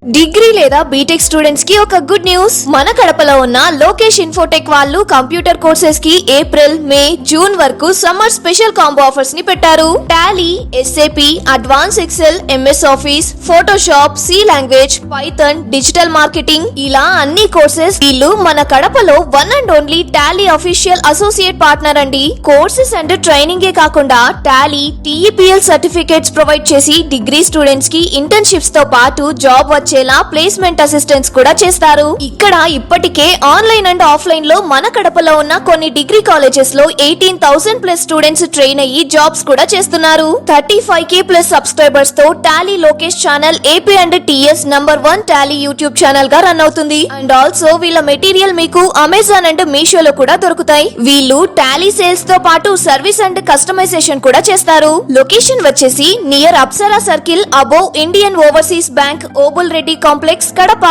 Degree లేదా BTech students కి ఒక గుడ్ న్యూస్. మన కడపలో ఉన్న లోకేష్ ఇన్ఫోటెక్ వాళ్ళు కంప్యూటర్ కోర్సెస్ కి ఏప్రిల్, మే, జూన్ వరకు సమ్మర్ స్పెషల్ కాంబో ఆఫర్స్ ని పెట్టారు. Tally, SAP, advance Excel, MS Office, Photoshop, C language, Python, digital marketing ఇలా అన్ని కోర్సెస్. వీళ్ళు మన కడపలో one and only Tally official associate partner అండి. కోర్సెస్ అండ్ ట్రైనింగ్ ఏ కాకుండా టాలీ, టీఈపీఎల్ సర్టిఫికేట్స్ ప్రొవైడ్ చేసి డిగ్రీ స్టూడెంట్స్ కి ఇంటర్న్షిప్స్ తో పాటు జాబ్ వచ్చేలా ప్లేస్మెంట్ అసిస్టెన్స్ కూడా చేస్తారు. ఇక్కడ ఇప్పటికే ఆన్లైన్ అండ్ ఆఫ్లైన్ లో మన కడపలో ఉన్న కొన్ని డిగ్రీ కాలేజెస్ లో 18,000 ప్లస్ స్టూడెంట్స్ ట్రైన్ అయ్యి జాబ్స్ కూడా చేస్తున్నారు. 35K ప్లస్ సబ్స్క్రైబర్స్ తో Tally Lokesh channel AP and TS #1 Tally YouTube channel గా రన్ అవుతుంది. అండ్ ఆల్సో వీళ్ళ మెటీరియల్ మీకు అమెజాన్ అండ్ మీషోలో కూడా దొరుకుతాయి. వీళ్ళు టాలీ సేల్స్ తో పాటు సర్వీస్ అండ్ కస్టమైజేషన్ కూడా చేస్తారు. లొకేషన్ వచ్చేసి near Apsara circle above Indian overseas bank, Obul Reddy complex, Kadapa.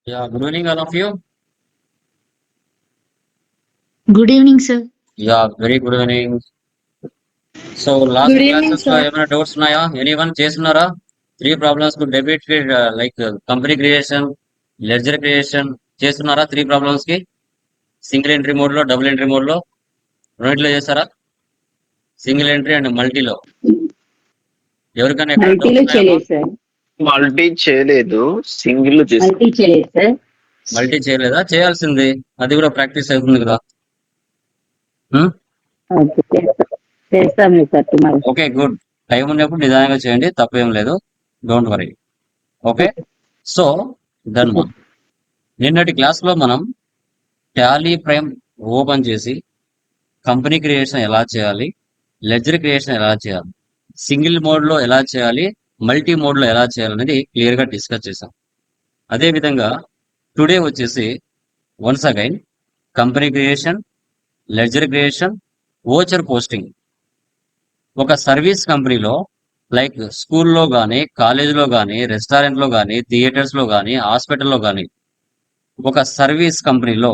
Yeah, good evening, all of you. Good evening, sir. Yeah, very good evening. So, last Good evening, classes లో ఏమైనా doubts ఉన్నాయా? Anyone చేస్తున్నారా? 3 problems కు debit like company creation, ledger creation చేస్తున్నారా? 3 problems కి single entry mode లో, double entry mode లో రెండిట్లో చేస్తారా? సింగిల్ ఎంట్రీ అండ్ మల్టీలో ఎవరికైనా ఎక్కడ మల్టీలో చేయలేదు సార్. మల్టీ చేయలేదు, సింగిల్ మల్టీ చేయలేదు సార్. మల్టీ చేయలేదా? చేయాల్సింది, అది కూడా ప్రాక్టీస్ అవుతుంది కదా. ఓకే, చేస్తాం sir tomorrow. Okay, good. Time ఉన్నప్పుడు నిదానంగా చేయండి, తప్పేం లేదు. Don't worry. Okay, so done. నిన్నటి క్లాస్ లో మనం టాలీ ప్రైమ్ ఓపెన్ చేసి కంపెనీ క్రియేషన్ ఎలా చేయాలి, లెడ్జర్ క్రియేషన్ ఎలా చేయాలి, సింగిల్ మోడ్ లో ఎలా చేయాలి, మల్టీ మోడ్ లో ఎలా చేయాలనేది క్లియర్ గా డిస్కస్ చేసాం. అదే విధంగా టుడే వచ్చేసి once again company creation, ledger creation, voucher posting. ఒక సర్వీస్ కంపెనీలో లైక్ స్కూల్లో కానీ, కాలేజీలో కానీ, రెస్టారెంట్లో కానీ, థియేటర్స్లో కానీ, హాస్పిటల్లో కానీ ఒక సర్వీస్ కంపెనీలో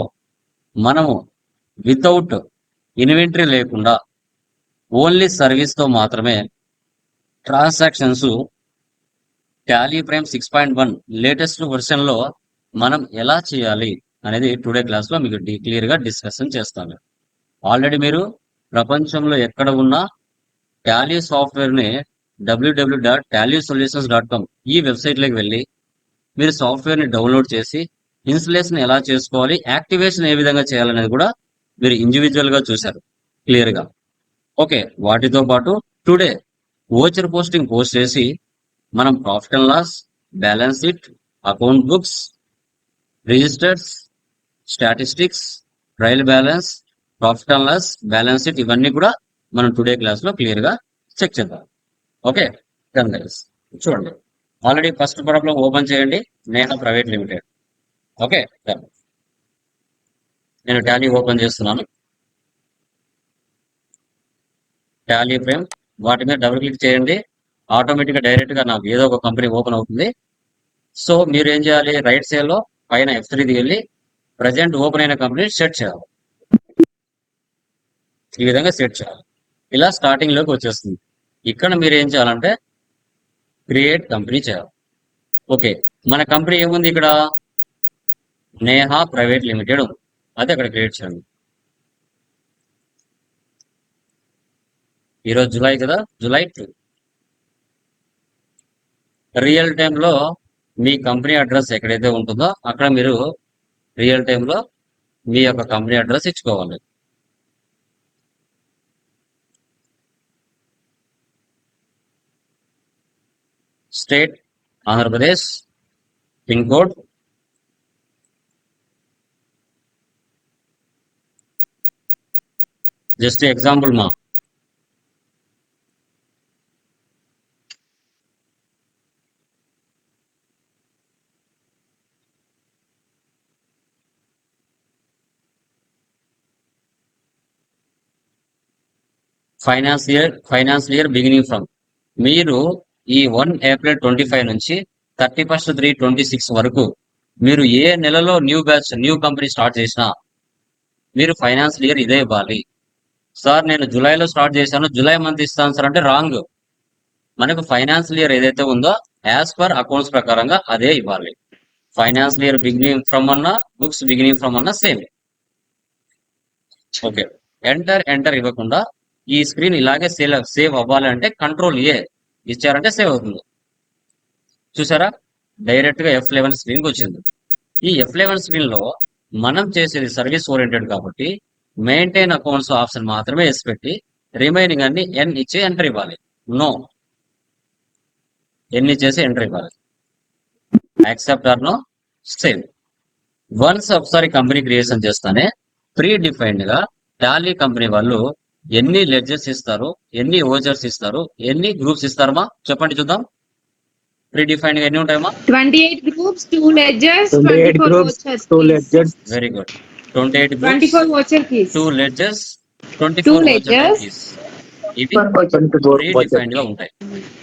మనము వితౌట్ ఇన్వెంటరీ లేకుండా ఓన్లీ సర్వీస్తో మాత్రమే transactions Tally prime 6.1 latest version లో మనం ఎలా చేయాలి అనేది టుడే క్లాస్ లో మీకు క్లియర్ గా డిస్కషన్ చేస్తాను. ఆల్రెడీ మీరు ప్రపంచంలో ఎక్కడ ఉన్నా టాలీ సాఫ్ట్వేర్ ని www.tallysolutions.com ఈ వెబ్సైట్ లోకి వెళ్ళి మీరు సాఫ్ట్వేర్ ని డౌన్లోడ్ చేసి ఇన్స్టలేషన్ ఎలా చేసుకోవాలి, యాక్టివేషన్ ఏ విధంగా చేయాలనేది కూడా మీరు ఇండివిజువల్ గా చూశారు క్లియర్ గా. ఓకే, వాటితో పాటు టుడే వోచర్ పోస్టింగ్ పోస్ట్ చేసి మనం profit and loss, balance sheet, account books, registers, statistics, trial balance, profit and loss, balance sheet ఇవన్నీ కూడా మనం టుడే క్లాస్ లో క్లియర్ గా చెక్ చేద్దాం. ఓకే, చూడండి. ఆల్రెడీ ఫస్ట్ ప్రాబ్లం ఓపెన్ చేయండి. Neha private limited. ఓకే, నేను టాలీ ఓపెన్ చేస్తున్నాను. టాలీ ఫ్రేమ్ వాటి మీద డబుల్ క్లిక్ చేయండి. ఆటోమేటిక్ గా డైరెక్ట్ గా నాకు ఏదో ఒక కంపెనీ ఓపెన్ అవుతుంది. సో మీరు ఏం చేయాలి, రైట్ సైడ్ లో పైన F3 వెళ్ళి ప్రజెంట్ ఓపెన్ అయిన కంపెనీ సెట్ చేయాలి. ఈ విధంగా సెట్ చేయాలి. ఇలా స్టార్టింగ్ లోకి వచ్చేస్తుంది. ఇక్కడ మీరు ఏం చేయాలంటే క్రియేట్ కంపెనీ చేయాలి. ఓకే, మన కంపెనీ ఏముంది ఇక్కడ, నేహా ప్రైవేట్ లిమిటెడ్ ఉంది. అది అక్కడ క్రియేట్ చేయండి. ఈరోజు జూలై కదా, జూలై 2. రియల్ టైంలో మీ కంపెనీ అడ్రస్ ఎక్కడైతే ఉంటుందో అక్కడ మీరు రియల్ టైంలో మీ యొక్క కంపెనీ అడ్రస్ ఇచ్చుకోవాలి. State Andhra Pradesh, pin code just example మా ఫైనాన్స్ ఇయర్ బిగినింగ్ ఫ్రమ్ మీరు ఈ 1 ఏప్రిల్ 25 నుంచి 31 3/26 వరకు మీరు ఏ నెలలో న్యూ కంపెనీ స్టార్ట్ చేసినా మీరు ఫైనాన్షియల్ ఇయర్ ఇదే ఇవ్వాలి. సార్ నేను జూలైలో స్టార్ట్ చేశాను, జూలై మంత్ ఇస్తాను సార్ అంటే రాంగ్. మనకు ఫైనాన్షియల్ ఇయర్ ఏదైతే ఉందో యాజ్ పర్ అకౌంట్స్ ప్రకారంగా అదే ఇవ్వాలి. ఫైనాన్షియల్ ఇయర్ బిగినింగ్ ఫ్రమ్ అన్నా, బుక్స్ బిగినింగ్ ఫ్రమ్ అన్నా సేమ్. ఓకే, ఎంటర్ ఇవ్వకుండా ఈ స్క్రీన్ ఇలాగే సేవ్ అవ్వాలి అంటే కంట్రోల్ ఏ ఇచ్చారంటే సేవ్ అవుతుంది. చూసారా, డైరెక్ట్ గా F11 స్క్రీన్ కి వచ్చింది. ఈ F11 స్క్రీన్ లో మనం చేసేది సర్వీస్ ఓరియంటెడ్ కాబట్టి మెయింటైన్ అకౌంట్స్ ఆప్షన్ మాత్రమే ఎస్ పెట్టి రిమైనింగ్ అన్ని ఎన్ ఇచ్చి ఎంటర్ ఇవ్వాలి. నో, ఎన్ ఇచ్చేసి ఎంటర్ ఇవ్వాలి. Accept or no, save. Once ఒకసారి కంపెనీ క్రియేషన్ చేస్తానే ప్రీ డిఫైన్డ్ గా టాలీ కంపెనీ వాళ్ళు ఎన్ని లెడ్జెస్ ఇస్తారు, ఎన్ని ఓచర్స్ ఇస్తారు, ఎన్ని గ్రూప్స్ ఇస్తారమ్మా చెప్పండి చూద్దాం. ప్రీ డిఫైన్డ్ గా ఎన్ని ఉంటాయమ్మా? 28 groups, 2 ledgers, 28 24 groups, vouchers. 2 keys. ledgers. Very good. 28 groups, 24 voucher keys. 2 ledges, 2 24 ledgers. keys. ఇవి 24 ప్రీ డిఫైన్డ్ గా ఉంటాయి.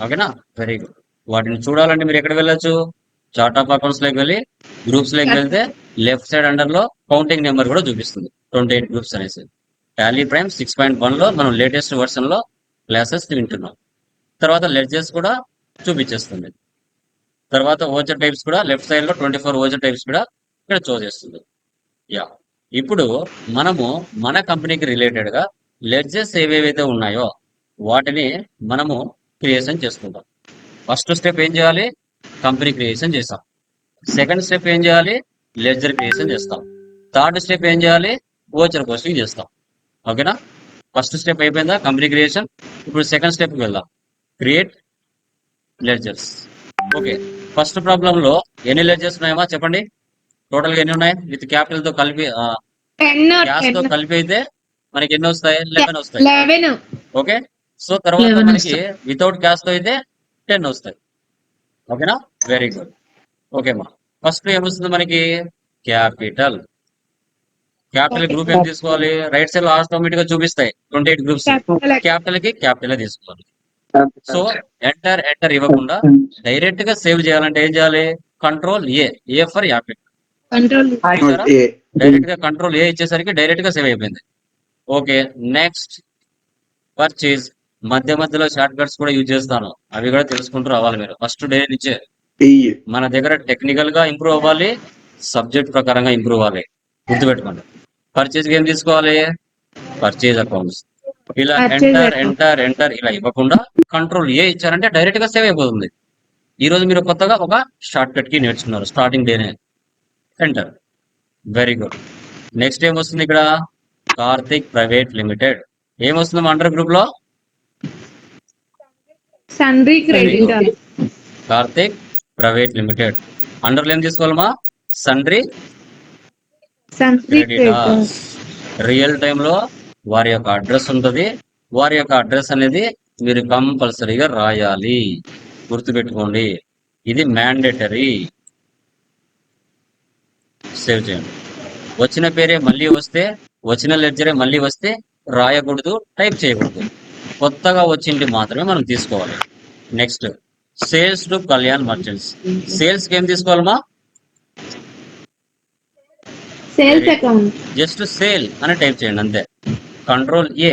ఓకేనా, వెరీ గుడ్. వాటిని చూడాలంటే మీరు ఎక్కడ వెళ్ళొచ్చు? చార్ట్ ఆఫ్ అకౌంట్స్ లోకి వెళ్ళి గ్రూప్స్ లోకి వెళ్తే లెఫ్ట్ సైడ్ అండర్ లో కౌంటింగ్ నెంబర్ కూడా చూపిస్తుంది, 28 గ్రూప్స్ అనేసి. టాలీ ప్రైమ్ 6.1 లో మనం లేటెస్ట్ వర్షన్ లో క్లాసెస్ వింటున్నాం. తర్వాత లెడ్జెస్ కూడా చూపించేస్తుంది. తర్వాత ఓచర్ టైప్స్ కూడా లెఫ్ట్ సైడ్ లో 24 ఓచర్ టైప్స్ కూడా ఇక్కడ చూసేస్తుంది. యా, ఇప్పుడు మనము మన కంపెనీకి రిలేటెడ్ గా లెడ్జెస్ ఏవేవైతే ఉన్నాయో వాటిని మనము క్రియేషన్ చేసుకుంటాం. ఫస్ట్ స్టెప్ ఏం చేయాలి? కంపెనీ క్రియేషన్ చేస్తాం. సెకండ్ స్టెప్ ఏం చేయాలి? లెడ్జర్ క్రియేషన్ చేస్తాం. థర్డ్ స్టెప్ ఏం చేయాలి? ఓచర్ పోస్టింగ్ చేస్తాం. ఓకేనా, ఫస్ట్ స్టెప్ అయిపోయిందా కంపెనీ క్రియేషన్. ఇప్పుడు సెకండ్ స్టెప్ కి వెళ్దాం, create ledgers. Okay, first problem లో ఎన్ని లెడ్జర్స్ ఉన్నాయమ్మా చెప్పండి? టోటల్ గా ఎన్ని ఉన్నాయి? విత్ క్యాపిటల్ తో కలిపి 10 or క్యాష్ తో 10. కలిపి అయితే మనకి ఎన్ని వస్తాయి? 11 వస్తాయి. 11. ఓకే, సో తర్వాత 11 మనకి వితౌట్ క్యాష్ తో అయితే 10 వస్తాయి. ఓకేనా, వెరీ గుడ్. ఓకే మా, ఫస్ట్ ఏమొస్తుంది మనకి? క్యాపిటల్. క్యాపిటల్ గ్రూప్ ఏం తీసుకోవాలి? రైట్ సైడ్ లో ఆటోమేటిక్ గా చూపిస్తాయి 28 గ్రూప్స్. Capital. క్యాపిటల్ కి క్యాపిటల్ తీసుకోవాలి. సో ఎంటర్ ఇవ్వకుండా డైరెక్ట్ గా సేవ్ చేయాలంటే ఏం చేయాలి? Control A for Apple. Control. Direct గా కంట్రోల్ ఏ ఇచ్చేసరికి డైరెక్ట్ గా సేవ్ అయిపోయింది. Okay, next purchase. మధ్య మధ్యలో షార్ట్ కట్స్ కూడా యూజ్ చేస్తాను, అవి కూడా తెలుసుకుంటూ రావాలి మీరు ఫస్ట్ డే నుంచే. మన దగ్గర టెక్నికల్ గా ఇంప్రూవ్ అవ్వాలి, సబ్జెక్ట్ ప్రకారంగా ఇంప్రూవ్ అవ్వాలి. గుర్తుపెట్టుకోండి, పర్చేజ్ ఏం తీసుకోవాలి? Purchase accounts. ఇలా Purchase ఎంటర్ ఇలా ఇవ్వకుండా కంట్రోల్ ఏ ఇచ్చారంటే డైరెక్ట్ గా సేవ్ అయిపోతుంది. ఈ రోజు మీరు కొత్తగా ఒక షార్ట్ కట్ కి నేర్చుకున్నారు స్టార్టింగ్ డేనే. ఎంటర్. Very good. నెక్స్ట్ ఏం వస్తుంది ఇక్కడ? Karthik private limited. ఏమొస్తుంది అండర్ గ్రూప్ లో? Sundry creditor. Karthik private limited. అండర్లో ఏం తీసుకోవాలమ్మా? Sundry Sundry creditor. Creditors. Real time లో వారి యొక్క అడ్రస్ ఉంటుంది. వారి యొక్క అడ్రస్ అనేది మీరు కంపల్సరీగా రాయాలి. గుర్తుపెట్టుకోండి, ఇది మ్యాండేటరీ. సేవ్ చేయండి. వచ్చిన పేరే మళ్ళీ వస్తే, వచ్చిన లెడ్జరే మళ్ళీ వస్తే రాయకూడదు, టైప్ చేయకూడదు. కొత్తగా వచ్చింది మాత్రమే మనం తీసుకోవాలి. Next sales to Kalyan merchants. Sales కి ఏం తీసుకోవాలమ్మా? Sales account. జస్ట్ సేల్ అని టైప్ చేయండి అంతే. Control A.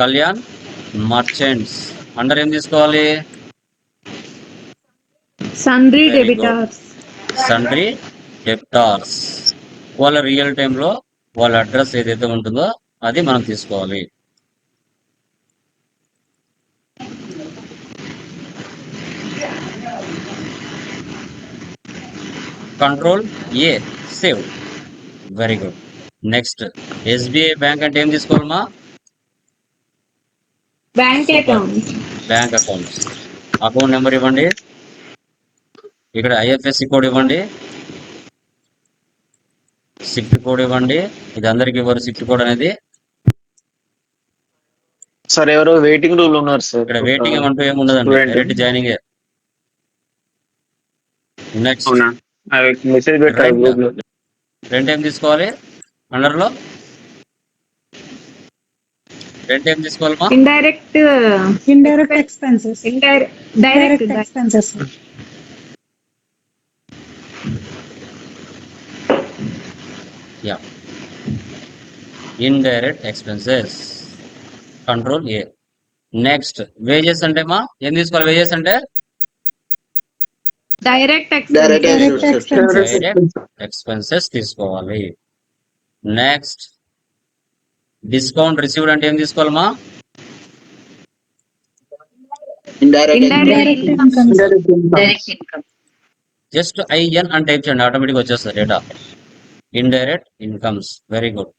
Kalyan merchants. Under ఏం తీసుకోవాలి? Sundry Very good. debitors. Sundry debtors. వాళ్ళ రియల్ టైమ్ లో వాళ్ళ అడ్రస్ ఏదైతే ఉంటుందో అది మనం తీసుకోవాలి. Control A, save. Very good. Next SBI bank అంటే ఏం తీసుకోవాలమ్మా? Bank account. Bank accounts. Account number ఇవ్వండి, ఇక్కడ ఐఎఫ్ఎస్సి కోడ్ ఇవ్వండి, సిఫ్ట్ కోడ్ ఇవ్వండి. ఇది అందరికి ఇవ్వరు సిఫ్ట్ కోడ్ అనేది. సార్ ఎవరో వెయిటింగ్ రూమ్ లో ఉన్నారు సార్. ఇక్కడ వెయిటింగ్ ఏమంటూ ఏముండదండి, Student. Direct joining. నెక్స్ట్ అవునా, మెసేజ్ పెట్టారు Right. గ్రూప్ లో. రెంట్ ఏం తీసుకోవాలి? అండర్ లో రెంట్ ఏం తీసుకోవాలమ్మా? Indirect. Indirect expenses. Direct. Direct expenses. Yeah, indirect expenses. Control A. Next wages అంటే మా ఏం తీసుకోవాలి? వేజెస్ అంటే direct direct expenses. Direct expenses. Direct expenses తీసుకోవాలి. నెక్స్ట్ డిస్కౌంట్ రిసీవ్డ్ అంటే ఏం తీసుకోవాలమ్మా? Indirect indirect Income. Direct income. Just IN అని టైప్ చేయండి, ఆటోమేటిక్ వచ్చేస్తుంది data. Indirect incomes. Very good.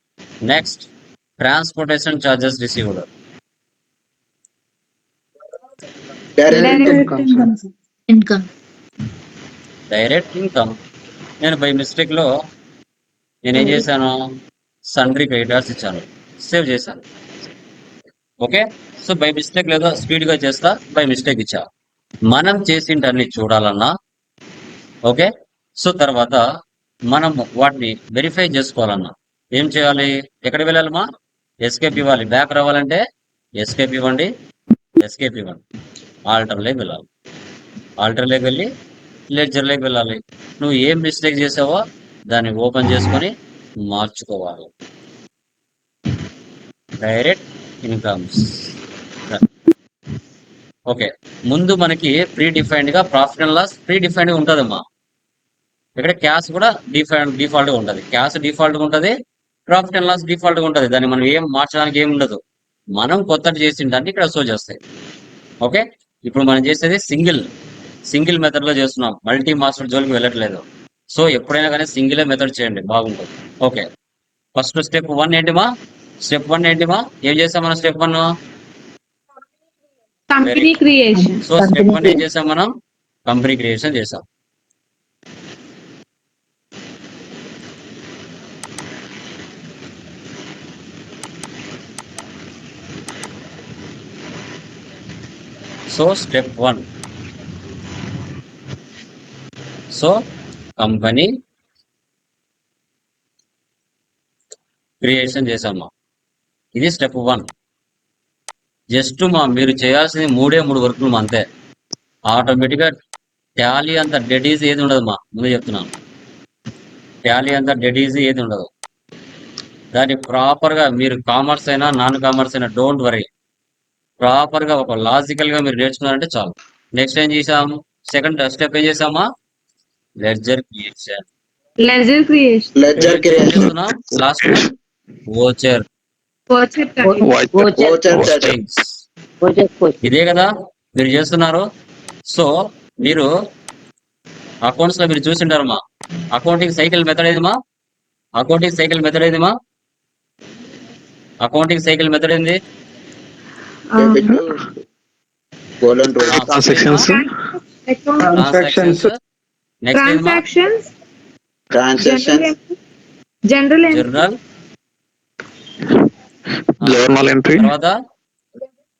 Next transportation charges received. Direct Direct income, sir. Income. Direct income. నేను by mistake లో నేనేం చేశాను, సన్రీ క్రెడిటార్స్ ఇచ్చాను, సేవ్ చేశాను. ఓకే, సో బై మిస్టేక్ లేదా స్పీడ్ గా చేస్తా, బై మిస్టేక్ ఇచ్చా. మనం చేసింటన్ని చూడాలన్నా ఓకే, సో తర్వాత మనం వాటిని వెరిఫై చేసుకోవాలన్నా ఏం చేయాలి? ఎక్కడికి వెళ్ళాలమ్మా? ఎస్కేప్ ఇవ్వాలి. బ్యాక్ రావాలంటే ఎస్కేప్ ఇవ్వండి, ఎస్కేప్ ఇవ్వండి. ఆల్టర్లోకి వెళ్ళాలి, ఆల్టర్లోకి వెళ్ళి లెడ్జర్లోకి వెళ్ళాలి. నువ్వు ఏం మిస్టేక్ చేసావో దాన్ని ఓపెన్ చేసుకొని మార్చుకోవాలి. Direct incomes. ఓకే, ముందు మనకి ప్రీ డిఫైన్డ్ గా profit and loss predefined గా ఉంటుందమ్మా. ఇక్కడ క్యాష్ కూడా డిఫాల్ట్ గా ఉంటుంది, క్యాష్ డిఫాల్ట్ గా ఉంటుంది, ప్రాఫిట్ అండ్ లాస్ డిఫాల్ట్ గా ఉంటుంది. దాన్ని మనం ఏం మార్చడానికి ఏమి ఉండదు. మనం కొత్తది చేసిన దాన్ని ఇక్కడ షో చేస్తాయి. ఓకే, ఇప్పుడు మనం చేసేది సింగిల్ మెథడ్ లో చేస్తున్నాం, మల్టీ మాస్టర్ జోలికి వెళ్ళట్లేదు. సో ఎప్పుడైనా కానీ సింగిలే మెథడ్ చేయండి, బాగుంటుంది. Okay, first step 1 ఏంటిమా? స్టెప్ 1 ఏంటిమా? ఏం చేసాం మనం? Step 1 company creation. So step 1 ఏం చేసాం మనం? కంపెనీ క్రియేషన్ చేసాం. So step 1, so company creation చేసామా, ఇది స్టెప్ 1. జస్ట్ మీరు చేయాల్సింది 3 వర్కులు అంతే. ఆటోమేటిక్ గా టాలీ అంత డెడ్ ఈజీ ఏది ఉండదు ముందు చెప్తున్నాను. టాలీ అంత డెడ్ ఈజీ ఏది ఉండదు. దాన్ని ప్రాపర్ గా మీరు కామర్స్ అయినా నాన్ కామర్స్ అయినా డోంట్ వరీ, ప్రాపర్ గా ఒక లాజికల్ గా మీరు నేర్చుకున్నారంటే చాలు. నెక్స్ట్ ఏం చేసాము? సెకండ్ స్టెప్ ఏం చేసామా? Ledger creation. Ledger creation. Ledger creation. Last voucher postings. ఇదే కదా మీరు చేస్తున్నారు. సో మీరు అకౌంట్స్ లో మీరు చూసింటారమ్మా, అకౌంటింగ్ సైకిల్ మెథడ్ ఏదిమా? అకౌంటింగ్ సైకిల్ మెథడ్ ఏదిమా? అకౌంటింగ్ సైకిల్ మెథడ్ ఏంది? ట్రాన్సాక్షన్స్. ట్రాన్సాక్షన్స్. నెక్స్ట్ ఏదిమా? Transactions. Transactions. General journal. Journal entry. తర్వాత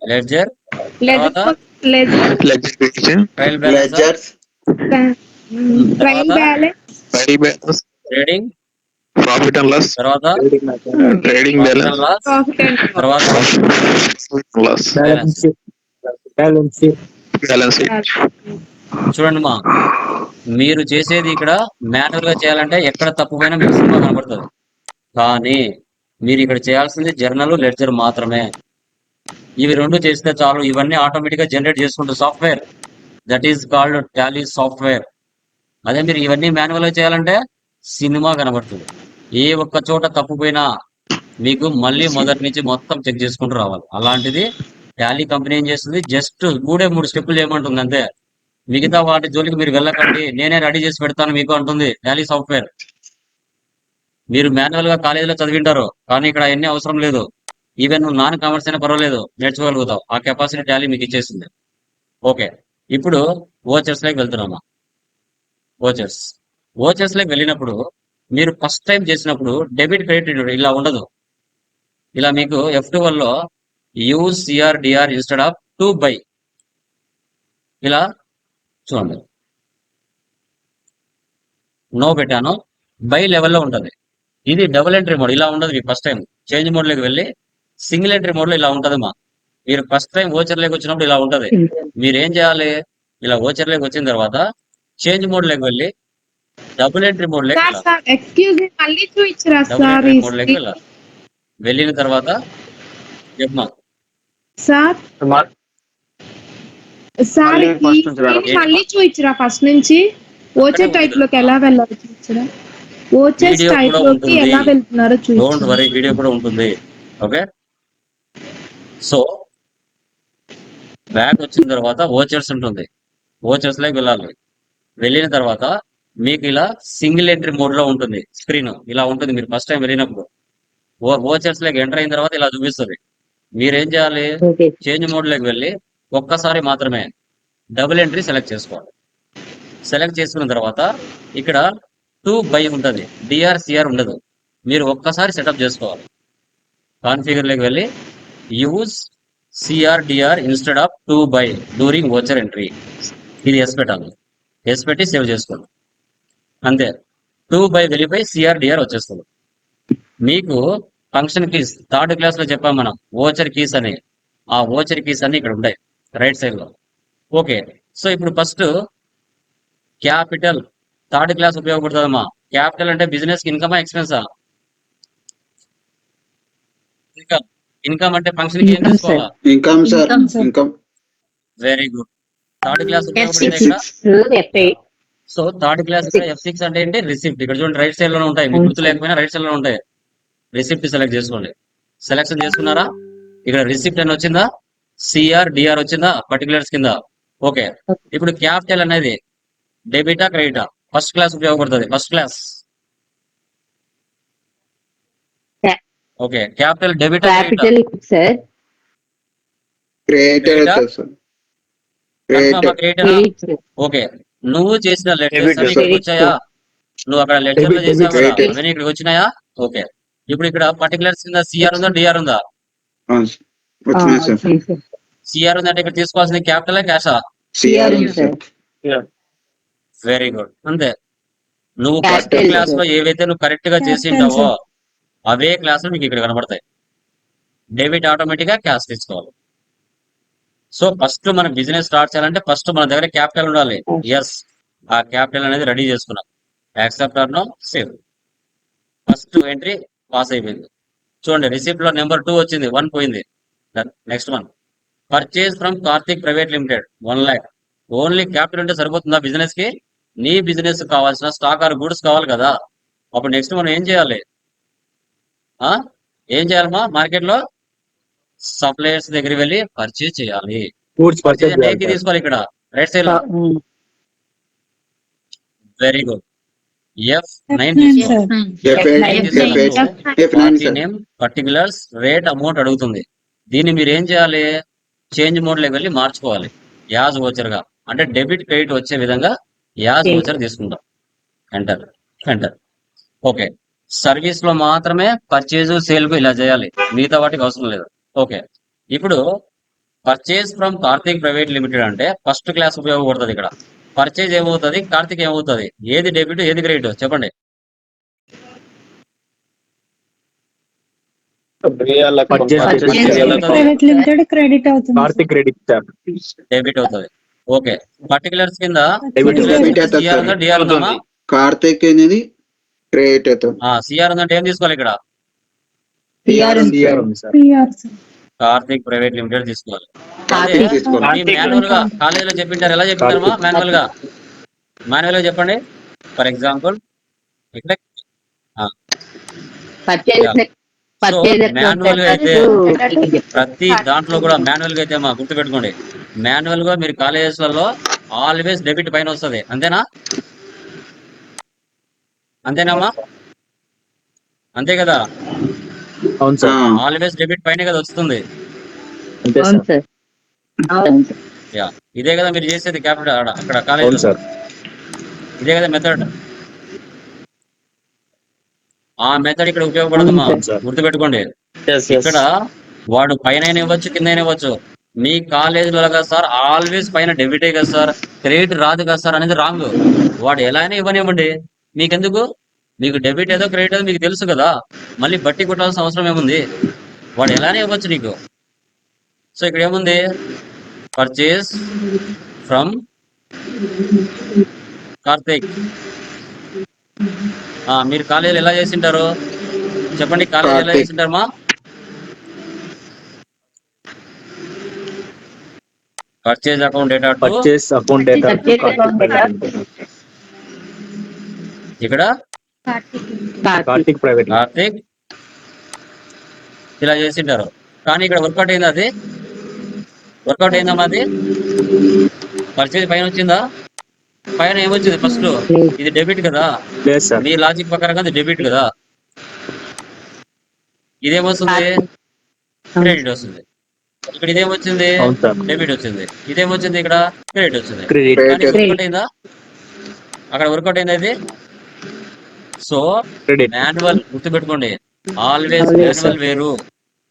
లెడ్జర్. తర్వాత trial balance. Ledgers. Trial balance. Trading. Profit and loss. తర్వాత trading profit and loss. Profit and తర్వాత loss. Balance. Balance. చూడండి మీరు చేసేది ఇక్కడ మాన్యువల్ గా చేయాలంటే ఎక్కడ తప్పుపోయినా మీకు సినిమా కనబడుతుంది. కానీ మీరు ఇక్కడ చేయాల్సింది జర్నల్, లెడ్జర్ మాత్రమే. ఇవి రెండు చేస్తే చాలు. ఇవన్నీ ఆటోమేటిక్ గా జనరేట్ చేసుకుంటారు software. That is called Tally software. అదే మీరు ఇవన్నీ మాన్యువల్ గా చేయాలంటే సినిమా కనబడుతుంది. ఏ ఒక్క చోట తప్పుపోయినా మీకు మళ్ళీ మొదటి నుంచి మొత్తం చెక్ చేసుకుంటూ రావాలి. అలాంటిది టాలీ కంపెనీ ఏం చేస్తుంది? జస్ట్ 3 స్టెప్పులు చేయమంటుంది అంతే. మిగతా వాటి జోలికి మీరు వెళ్ళకండి, నేనే రెడీ చేసి పెడతాను మీకు అంటుంది టాలీ సాఫ్ట్వేర్. మీరు మాన్యువల్ గా కాలేజీలో చదివింటారు, కానీ ఇక్కడ ఎన్ని అవసరం లేదు. ఈవెన్ నువ్వు నాన్ కామర్స్ అయినా పర్వాలేదు, నేర్చుకోగలుగుతావు. ఆ కెపాసిటీ టాలీ మీకు ఇచ్చేసింది. ఓకే, ఇప్పుడు ఓచర్స్ లోకి వెళ్తున్నామా? ఓచర్స్ లోకి వెళ్ళినప్పుడు మీరు ఫస్ట్ టైం చేసినప్పుడు డెబిట్ క్రెడిట్ ఇలా ఉండదు. ఇలా మీకు F12 లో use CRDR instead off to buy ఇలా చూడండి. నో పెట్టాను, బై లెవెల్లో ఉంటుంది. ఇది డబుల్ ఎంట్రీ మోడ్, ఇలా ఉండదు. మీకు ఫస్ట్ టైం చేంజ్ మోడ్ లోకి వెళ్ళి సింగిల్ ఎంట్రీ మోడ్ లో ఇలా ఉంటదమ్మా. మీరు ఫస్ట్ టైం ఓచర్ లోకి వచ్చినప్పుడు ఇలా ఉంటది. మీరు ఏం చేయాలి? ఇలా ఓచర్ లోకి వచ్చిన తర్వాత చేంజ్ మోడ్ లోకి వెళ్ళి డబుల్ ఎంట్రీ మోడ్ లోకి వెళ్ళాలి. ఎక్స్క్యూజ్ మీ, మళ్ళీ చూపించరా డబుల్ సార్? ఎంట్రీ మోడ్ లోకి వెళ్ళాలి. వెళ్ళిన తర్వాత చెప్పమా సార్ సార్ మళ్ళీ first నుంచి రారా? మళ్ళీ చూపించరా ఫస్ట్ నుంచి ఓచర్ టైప్ లోకి ఎలా వెళ్ళాలో చూపించరా ఓచర్స్ వీడియో టైప్ కూడా లోకి ఉంటుంది. ఎలా వెళ్తున్నారో డోంట్ చూపించరా వరీ, వీడియో కూడా ఉంటుంది. ఓకే, సో బ్యాక్ వచ్చిన తర్వాత ఓచర్స్ ఉంటుంది. ఓచర్స్ లోకి వెళ్ళాలి. వెళ్ళిన తర్వాత మీకు ఇలా సింగిల్ ఎంట్రీ మోడ్ లో ఉంటుంది. స్క్రీన్ ఇలా ఉంటుంది. మీరు ఫస్ట్ టైం వెళ్ళినప్పుడు ఓచర్స్ లోకి ఎంటర్ అయిన తర్వాత ఇలా చూపిస్తుంది. మీరేం చేయాలి? ఓకే చేంజ్ మోడ్ లోకి వెళ్ళి ఒక్కసారి మాత్రమే డబుల్ ఎంట్రీ సెలెక్ట్ చేసుకోవాలి. సెలెక్ట్ చేసుకున్న తర్వాత ఇక్కడ 2 బై ఉంటుంది, డిఆర్ ఉండదు. మీరు ఒక్కసారి సెటప్ చేసుకోవాలి. కాన్ఫిగర్ లోకి వెళ్ళి use CRDR instead of 2 by during voucher entry, ఇది ఎస్ పెట్టాలి. ఎస్ పెట్టి సేవ్ చేసుకోండి. అంతే, 2 బై వెళ్ళిపోయి సిఆర్డిఆర్ వచ్చేస్తుంది. మీకు ఫంక్షన్ కీస్ థర్డ్ క్లాస్ లో చెప్పాం మనం, ఓచర్ కీస్ అని. ఆ ఓచర్ కీస్ అన్ని ఇక్కడ ఉంటాయి రైట్ సైడ్ లో. ఓకే, సో ఇప్పుడు ఫస్ట్ క్యాపిటల్ థర్డ్ క్లాస్ ఉపయోగపడుతుందమ్మా. క్యాపిటల్ అంటే బిజినెస్ కి ఇన్కమా ఎక్స్పెన్సా? ఇన్కమ్. ఇన్కమ్ అంటే ఫంక్షన్ కి ఏం Income, తీసుకోవాలా? Income sir Income, sir. Income very good. Third class ఉపయోగపడింది F6 ఇక్కడ. F8 so third class F6 అంటే ఏంటి? రిసిప్ట్. ఇక్కడ చూడండి రైట్ సైడ్ లోనే ఉంటాయి, మీకు గుర్తు లేకపోయినా రైట్ సైడ్ లో ఉంటాయి. రిసిప్ట్ సెలెక్ట్ చేసుకోండి. సెలెక్షన్ చేసుకున్నారా? ఇక్కడ రిసిప్ట్ అని వచ్చిందా? సిఆర్డిఆర్ వచ్చిందా పర్టికులర్స్ కింద? ఓకే, ఇప్పుడు క్యాపిటల్ అనేది డెబిటా క్రెడిటా? ఫస్ట్ క్లాస్ ఉపయోగపడుతుంది. First class. ఓకే, క్యాపిటల్ డెబిటా క్రెడిటా? Capital sir creditor Data? అవుతుంది సార్ క్రియేటర్ క్రియేటరా? ఓకే, నువ్వు చేసిన లెటర్స్ Debit, ఇక్కడికి sir. వచ్చాయా? నువ్వు అక్కడ లెటర్ లో Debit, చేసావు కదా, debit. అవన్నీ ఇక్కడికి వచ్చినాయా? ఓకే, ఇప్పుడు ఇక్కడ పర్టికులర్స్ కింద సిఆర్ ఉందా డిఆర్ ఉందా? అవును సార్ వచ్చినాయి సార్ సిఆర్ ఉందంటే ఇక్కడ తీసుకోవాల్సింది క్యాపిటల్ క్యాషా? సిఆర్ ఉంది సార్ వెరీ గుడ్. అంతే, నువ్వు Capital, ఫస్ట్ క్లాస్ లో ఏవైతే నువ్వు కరెక్ట్ గా చేసి Capital, ఉంటావో అవే క్లాసులు మీకు ఇక్కడ కనబడతాయి. డెబిట్ ఆటోమేటిక్ గా క్యాష్ తీసుకోవాలి. సో ఫస్ట్ మనం బిజినెస్ స్టార్ట్ చేయాలంటే ఫస్ట్ మన దగ్గర క్యాపిటల్ ఉండాలి. ఎస్, ఆ క్యాపిటల్ అనేది రెడీ చేసుకున్నాం. Accept or no, save. First entry pass అయిపోయింది. చూడండి రిసిప్ట్ లో నెంబర్ 2 వచ్చింది, 1 పోయింది. Next one, purchase from Karthik private limited 1 lakh. Only capital ఉంటే సరిపోతుందా బిజినెస్ కి? నీ బిజినెస్ కావాల్సిన స్టాక్ ఆర్ గుడ్స్ కావాలి కదా. అప్పుడు నెక్స్ట్ మనం ఏం చేయాలి? ఏం చేయాలమ్మా? మార్కెట్ లో సప్లయర్స్ దగ్గర వెళ్ళి పర్చేజ్ చేయాలి. పర్చేజ్ అంటే ఏంటి తీసుకోవాలి ఇక్కడ రైట్ సైడ్ లో. Very good. F9 తీసుకో. F9 party sir name, particulars, rate, amount అడుగుతుంది. దీన్ని మీరు ఏం చేయాలి? చేంజ్ మోడ్ లోకి వెళ్ళి మార్చుకోవాలి. యాజ్ ఓచర్ గా, అంటే డెబిట్ క్రెడిట్ వచ్చే విధంగా యాజ్ ఓచర్ తీసుకుంటాం. Enter enter. ఓకే, సర్వీస్ లో మాత్రమే పర్చేజ్ సేల్ కు ఇలా చేయాలి, మిగతా వాటికి అవసరం లేదు. ఓకే, ఇప్పుడు purchase from Karthik private limited అంటే ఫస్ట్ క్లాస్ ఉపయోగపడుతుంది. ఇక్కడ పర్చేజ్ ఏమవుతుంది? కార్తిక్ ఏమవుతుంది? ఏది డెబిట్ ఏది క్రెడిట్ చెప్పండి? ప్రైవేట్ లిమిటెడ్ క్రెడిట్ అవుతుంది. కార్తిక్ క్రెడిట్ సార్ డెబిట్ అవుతుంది. ఓకే, పర్టికులర్స్ కింద Debit అవుతుంది సిఆర్ ఉందా సార్. డిఆర్ ఉందమ్మా? కార్తిక్ అనేది క్రియేట్ అవుతుంది సిఆర్ ఉందంటే ఏం తీసుకోవాలి ఇక్కడ? సిఆర్ ఉంది సిఆర్ సార్ ఉంది sir PR, sir. Karthik private limited తీసుకోవాలి. కార్తిక్ తీసుకోవాలి. మాన్యువల్ గా కాలేజీలో చెప్పింటారు, ఎలా చెప్తారమ్మా? మాన్యువల్ గా చెప్పండి. ఫర్ ఎగ్జాంపుల్ ఇక్కడ మాన్యువల్ గా అయితే ప్రతి దాంట్లో కూడా మాన్యువల్ గా అయితే అమ్మా గుర్తుపెట్టుకోండి, మాన్యువల్ గా మీరు కాలేజెస్లలో ఆల్వేస్ డెబిట్ పైన వస్తుంది. అంతేనా? అంతేనమ్మా? అంతే కదా, అవును సార్ ఆల్వేస్ డెబిట్ పైన కదా వస్తుంది. అంతే సార్ యా, ఇదే కదా మీరు చేసేది క్యాపిటల్ అక్కడ అవును కాలేజ్, సార్ ఇదే కదా మెథడ్. ఆ మెథడ్ ఇక్కడ ఉపయోగపడదమ్మా, సార్. గుర్తుపెట్టుకోండి. ఇక్కడ వాడు పైన ఇవ్వచ్చు, కింద ఇవ్వచ్చు. మీ కాలేజీలో కదా సార్ ఆల్వేస్ పైన డెబిటే కదా సార్, క్రెడిట్ రాదు కదా సార్ అనేది రాంగ్. వాడు ఎలా అయినా ఇవ్వనివ్వండి, మీకెందుకు? మీకు డెబిట్ ఏదో క్రెడిట్ ఏదో మీకు తెలుసు కదా, మళ్ళీ బట్టి కొట్టాల్సిన అవసరం ఏముంది? వాడు ఎలానే ఇవ్వచ్చు నీకు. సో ఇక్కడ ఏముంది? Purchase from Karthik. మీరు కాలేజీలో ఎలా చేసింటారు చెప్పండి? కాలేజీలో ఎలా కార్తిక్. చేసింటారమ్మా? Purchase account data to purchase account data Purchase account data. ఇక్కడ కార్తిక్ ప్రైవేట్ కార్తిక్ ఇలా చేసింటారు. కానీ ఇక్కడ వర్కౌట్ అయిందా? అది వర్కౌట్ అయిందమ్మా? అది పర్చేజ్ పైన వచ్చిందా? పైన ఏమొచ్చింది? ఫస్ట్ ఇది డెబిట్ కదా, లేదు సార్. మీ లాజిక్ ప్రకారంగా అది డెబిట్ కదా. ఇదేమొస్తుంది? క్రెడిట్ వస్తుంది. ఇక్కడ ఇదేమొచ్చింది? అవును సార్. డెబిట్ వచ్చింది. ఇదేమొచ్చింది? ఇక్కడ క్రెడిట్ వచ్చింది. క్రెడిట్ కానీ వర్కౌట్ అయిందా? అక్కడ వర్కౌట్ అయిందా ఇది? సో క్రెడిట్ మాన్యువల్ గుర్తుపెట్టుకోండి, ఆల్వేస్ మాన్యువల్ వేరు,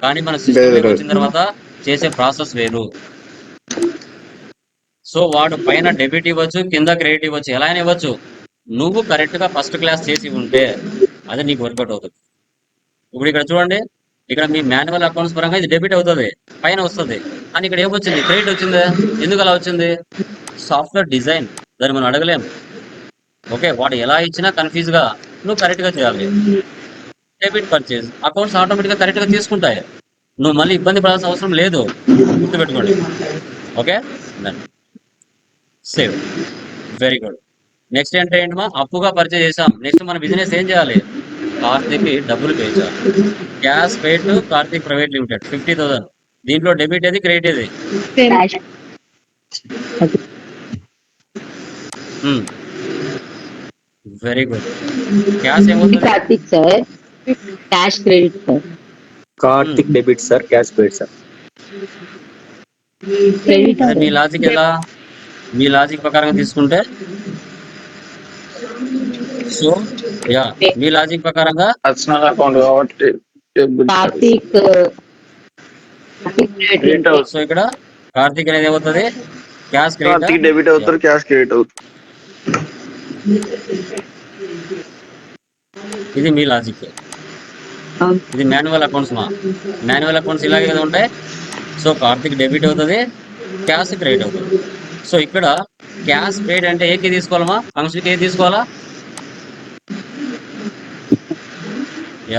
కానీ మన సిస్టమ్ వచ్చిన తర్వాత చేసే ప్రాసెస్ వేరు. సో వాడు పైన డెబిట్ ఇవ్వచ్చు, కింద క్రెడిట్ ఇవ్వచ్చు, ఎలా అయినా ఇవ్వచ్చు. నువ్వు కరెక్ట్ గా ఫస్ట్ క్లాస్ చేసి ఉంటే అది నీకు వర్కౌట్ అవుతుంది. ఇప్పుడు ఇక్కడ చూడండి, ఇక్కడ మీ మాన్యువల్ అకౌంట్స్ పరంగా ఇది డెబిట్ అవుతుంది, పైన వస్తుంది. కానీ ఇక్కడ ఏమొచ్చింది? క్రెడిట్ వచ్చింది. ఎందుకు అలా వచ్చింది? సాఫ్ట్వేర్ డిజైన్, దాన్ని మనం అడగలేం. ఓకే, వాడు ఎలా ఇచ్చినా కన్ఫ్యూజ్ గా నువ్వు కరెక్ట్ గా చేయాలి. డెబిట్ పర్చేజ్ అకౌంట్స్ ఆటోమేటిక్ గా కరెక్ట్ గా తీసుకుంటాయి, నువ్వు మళ్ళీ ఇబ్బంది పడాల్సిన అవసరం లేదు. గుర్తుపెట్టుకోండి. Okay, save. Very good. Next ఏంటమ్మా? అప్పుగా పర్చేజ్ చేసాం. నెక్స్ట్ మన బిజినెస్ ఏం చేయాలి? కార్తిక్ డబ్బులు పే చేయాలి. Cash paid to Karthik private limited 50,000. దీంట్లో డెబిట్ ఏది, క్రెడిట్ ఏది? Cash. Very good. క్యాష్ ఏమవుతుంది? Karthik sir. Cash credit sir. Karthik debit sir, cash credit sir. Credit అదే మీ లాజిక్ ఎలా? మీ లాజిక్ ప్రకారంగా తీసుకుంటే సో యా, మీ లాజిక్ ప్రకారంగా పర్సనల్ అకౌంట్ కాబట్టి Karthik credit. సో ఇక్కడ కార్తిక్ అనేది ఏమవుతుంది? Cash credit. డెబిట్ అవుతారు, క్యాష్ క్రెడిట్ అవుతుంది. ఇది మీ లాజిక్. ఇది మాన్యువల్ అకౌంట్స్. మాన్యువల్ అకౌంట్స్ ఇలాగే కదా ఉంటాయి. సో కార్తిక్ డెబిట్ అవుతుంది, క్యాష్ క్రెడిట్ అవుతుంది. సో ఇక్కడ క్యాష్ క్రెడిట్ అంటే ఏకి తీసుకోవాలమ్మా? ఫంక్షన్కి ఏది తీసుకోవాలా?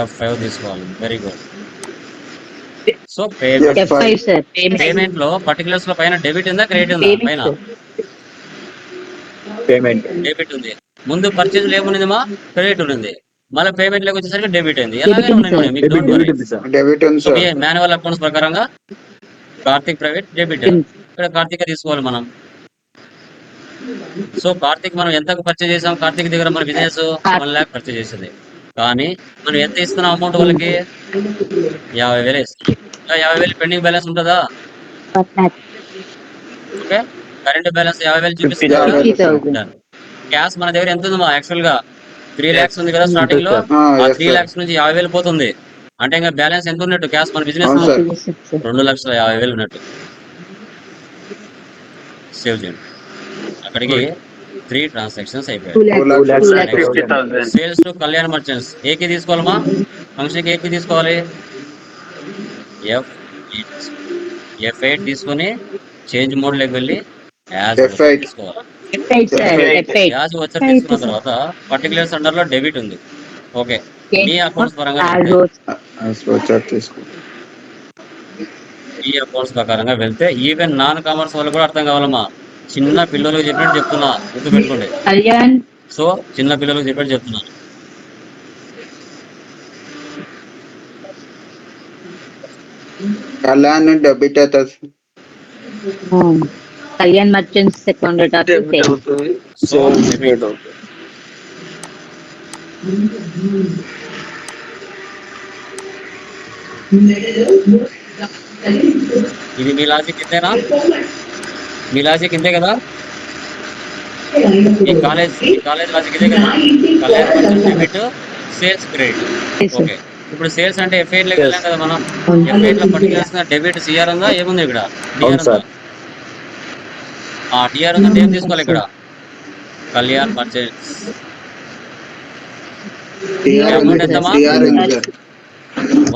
F5 తీసుకోవాలి. Very good. So F5 sir. Payment లో పర్టికులర్స్ లో పైన డెబిట్ ఉందా, క్రెడిట్ ఉందా? పైన పేమెంట్ డెబిట్ ఉంది. ముందు పర్చేజ్ ఏముందిమా? క్రెడిట్ ఉంది. మళ్ళీ పేమెంట్ లోకి వచ్చేసరికి డెబిట్ అయింది. ఎలాగే ఉన్నాయి మీకు. డెబిట్ ఉంది సార్. డెబిట్ ఉంది సార్. మాన్యువల్ అకౌంట్స్ ప్రకారంగా కార్తిక్ ప్రైవేట్ డెబిట్. ఇక్కడ కార్తిక్ తీసుకోవాలి మనం. సో కార్తిక్ మనం ఎంత పర్చేజ్ చేసాం? కార్తిక్ దగ్గర మన బిజినెస్ 1 lakh పర్చేజ్ చేసింది. కానీ మనం ఎంత ఇస్తున్నాం అమౌంట్ వాళ్ళకి? 50,000 ఇస్తున్నాం. 50,000 పెండింగ్ బ్యాలెన్స్ ఉంటుందా? ఓకే, కరెంట్ బ్యాలెన్స్ 50,000 చూపిస్తుంది. క్యాష్ మన దగ్గర ఎంత ఉందమ్మా? యాక్చువల్ గా 3 lakhs ఉంది కదా స్టార్టింగ్ లో. ఆ 3 lakhs నుంచి 50,000 పోతుంది అంటే ఇంకా బ్యాలెన్స్ ఎంత ఉన్నట్టు? క్యాష్ మన బిజినెస్ లో 2,50,000 ఉన్నట్టు. సేవ్ చేయండి. అక్కడికి 3 transactions అయిపోయాయి. 2,50,000. సేల్స్ టు కళ్యాణ్ మర్చెంట్స్ ఏకి తీసుకోవాలమ్మా? ఫంక్షన్ ఏకి తీసుకోవాలి? F8 తీసుకొని చేంజ్ మోడ్ లోకి వెళ్ళి యాజ్ తీసుకోవాలి. యాజ్ వచ్చి తీసుకున్న తర్వాత పర్టికులర్స్ అండర్ లో డెబిట్ ఉంది. ఓకే, మీ అకౌంట్స్ పరంగా ఈ అకౌంట్స్ ప్రకారంగా వెళ్తే ఈవెన్ నాన్ కామర్స్ వాళ్ళు కూడా అర్థం కావాలమ్మా. చిన్న పిల్లలకు చెప్పినట్టు చెప్తున్నా, గుర్తుపెట్టుకోండి. సో చిన్న పిల్లలకు చెప్పినట్టు చెప్తున్నా. కళ్యాణ్ డెబిట్ అవుతుంది. Kalyan merchants account data so debit. ఇది మీ లాజిక్ ఇంతేనా? మీ లాజిక్ ఇంతే కదా? ఈ కాలేజ్ లాజిక్ ఇదే కదా? Kalyan debit, sales credit. Okay, ఇప్పుడు సేల్స్ అంటే F8 లోకి వెళ్ళాం కదా మనం. F8 లో పర్టికులర్స్ డెబిట్ సిఆర్ ఉందా? ఏముంది ఇక్కడ? డిఆర్ ఉందా? డిఆర్ ఉందంటే ఏం తీసుకోవాలి ఇక్కడ? కళ్యాణ్ మర్చెంట్స్. అమౌంట్ ఎంతమా?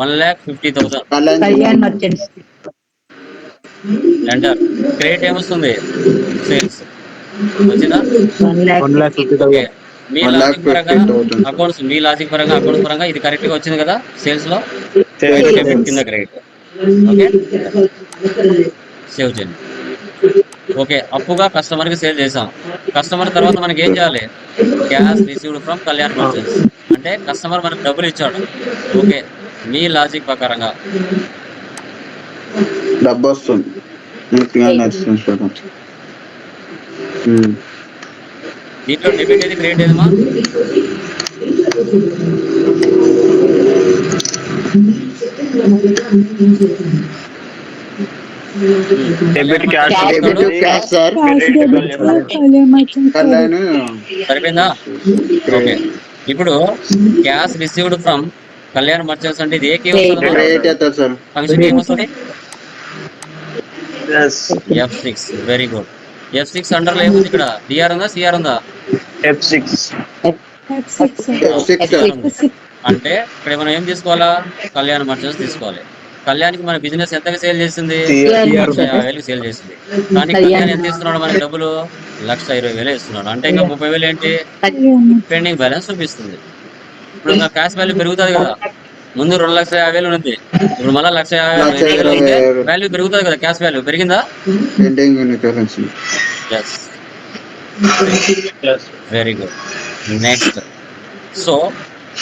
1,50,000. Kalyan merchants enter. క్రెడిట్ ఏమొస్తుంది? సేల్స్ వచ్చిందా? 1,50,000. మీ లాజిక్ పరంగా అకౌంట్స్, మీ లాజిక్ పరంగా అకౌంట్స్ పరంగా ఇది కరెక్ట్ గా వచ్చింది కదా? సేల్స్ లో కింద క్రెడిట్. ఓకే, సేవ్ చేయండి. ఓకే, అప్పుగా కస్టమర్ కి సేల్ చేసాం. కస్టమర్ తర్వాత మనకి ఏం చేయాలి? Cash received from Kalyan merchants. అంటే కస్టమర్ మనకు డబ్బులు ఇచ్చాడు. ఓకే, మీ లాజిక్ ప్రకారంగా డబ్బు వస్తుంది. నడుస్తుంది సార్. దీంట్లో డెబిట్ ఏది క్రెడిట్ ఏదమ్మా? Debit cash debit cash sir. Cash debit sir Kalyan merchant Kalyan సరిపోయిందా? ఓకే, ఇప్పుడు cash received from Kalyan merchants అంటే ఇది ఏ కీ వస్తుంది? క్రెడిట్ అవుతుంది సార్. ఫంక్షన్ ఏమొస్తుంది? yes F6. Very good. F6 under లో ఏముంది ఇక్కడ? డిఆర్ ఉందా, సిఆర్ ఉందా? F6 F6 sir F6 sir. అంటే ఇక్కడ మనం ఏం తీసుకోవాలా? కళ్యాణ్ మర్చెంట్స్ తీసుకోవాలి. కళ్యాణ్కి మన బిజినెస్ ఎంతగా సేల్ చేసింది? 1,50,000 సేల్ చేసింది. కానీ కళ్యాణ్ ఎంత ఇస్తున్నాడు మనకి డబ్బులు? 1,20,000 ఇస్తున్నాడు. అంటే ఇంకా 30,000 ఏంటి? పెండింగ్ బ్యాలెన్స్ చూపిస్తుంది. ఇప్పుడు ఇంకా క్యాష్ వాల్యూ పెరుగుతుంది కదా. ముందు 2,50,000 ఉంది, ఇప్పుడు మళ్ళీ 1,50,000 ఉంటే వాల్యూ పెరుగుతుంది కదా. క్యాష్ వాల్యూ పెరిగిందా? Pending balance. Yes, very good. Next, so